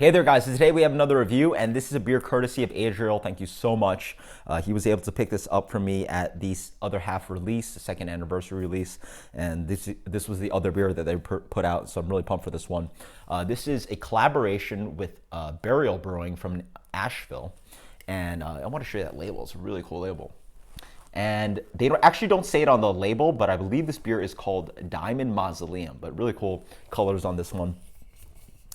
Hey there, guys. So today we have another review, and this is a beer courtesy of Adriel. Thank you so much. He was able to pick this up for me at the other half release, the second anniversary release, and this was the other beer that they put out, so I'm really pumped for this one. This is a collaboration with Burial Brewing from Asheville, and I want to show you that label. It's a really cool label. And they actually don't say it on the label, but I believe this beer is called Diamond Mausoleum, but really cool colors on this one.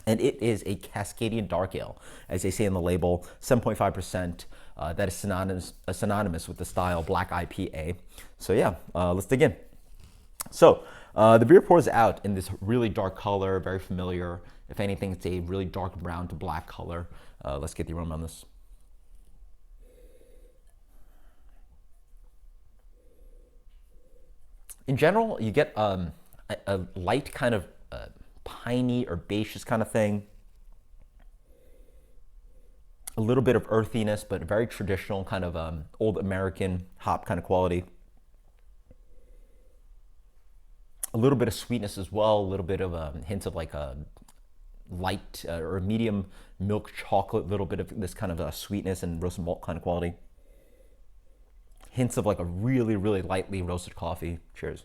And it is a Cascadian Dark Ale, as they say in the label, 7.5%. That is synonymous with the style Black IPA. So yeah, let's dig in. So the beer pours out in this really dark color, very familiar. If anything, it's a really dark brown to black color. Let's get the aroma on this. In general, you get a light kind of piney, herbaceous kind of thing. A little bit of earthiness, but very traditional kind of old American hop kind of quality. A little bit of sweetness as well, a little bit of hints of like a light or medium milk chocolate, a little bit of this kind of sweetness and roasted malt kind of quality. Hints of like a really, really lightly roasted coffee. Cheers.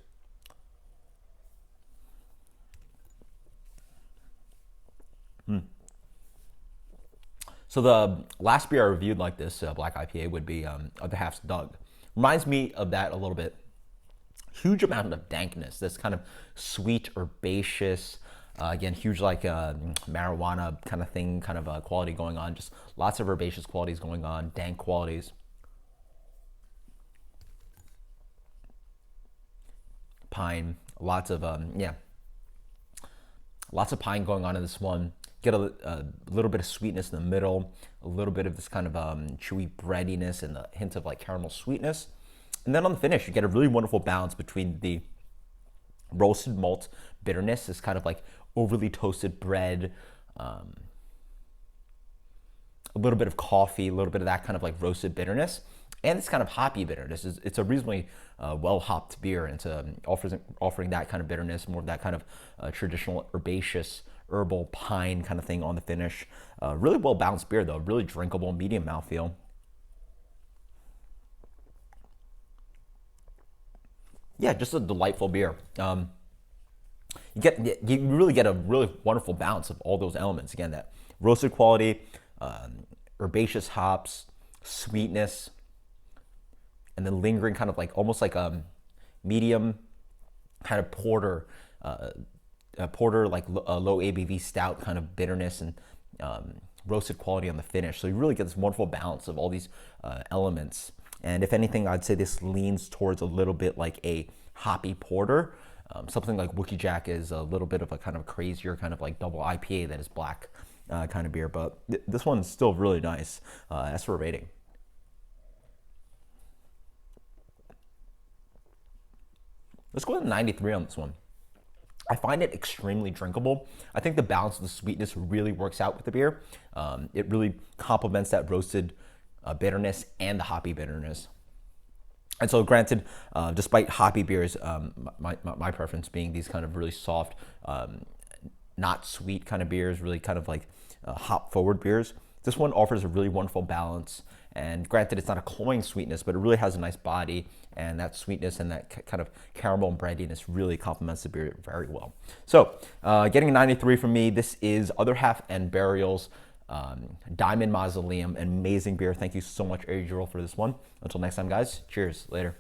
So the last beer I reviewed like this, Black IPA, would be Other Half's Doug. Reminds me of that a little bit. Huge amount of dankness, this kind of sweet, herbaceous, again, huge like marijuana kind of thing, kind of quality going on. Just lots of herbaceous qualities going on, dank qualities. Pine, lots of, lots of pine going on in this one. Get a little bit of sweetness in the middle, a little bit of this kind of chewy breadiness and a hint of like caramel sweetness. And then on the finish, you get a really wonderful balance between the roasted malt bitterness, this kind of like overly toasted bread, a little bit of coffee, a little bit of that kind of like roasted bitterness, and this kind of hoppy bitterness. It's a reasonably well-hopped beer, and it's offering that kind of bitterness, more of that kind of traditional herbaceous, herbal pine kind of thing on the finish. Really well-balanced beer, though. Really drinkable, medium mouthfeel. Yeah, just a delightful beer. You really get a really wonderful balance of all those elements. Again, that roasted quality, herbaceous hops, sweetness, and then lingering kind of like almost like a medium kind of porter, like a low ABV stout kind of bitterness and roasted quality on the finish. So you really get this wonderful balance of all these elements. And if anything, I'd say this leans towards a little bit like a hoppy porter. Something like Wookie Jack is a little bit of a kind of crazier kind of like double IPA that is black kind of beer. But this one's still really nice. As for a rating, let's go with a 93 on this one. I find it extremely drinkable. I think the balance of the sweetness really works out with the beer. It really complements that roasted bitterness and the hoppy bitterness. And so granted, despite hoppy beers, my preference being these kind of really soft, not sweet kind of beers, really kind of like hop forward beers, this one offers a really wonderful balance. And granted, it's not a cloying sweetness, but it really has a nice body, and that sweetness and that kind of caramel and breadiness really complements the beer very well. So getting a 93 from me. This is Other Half and Burial's Diamond Mausoleum, an amazing beer. Thank you so much, Adriel, for this one. Until next time, guys. Cheers. Later.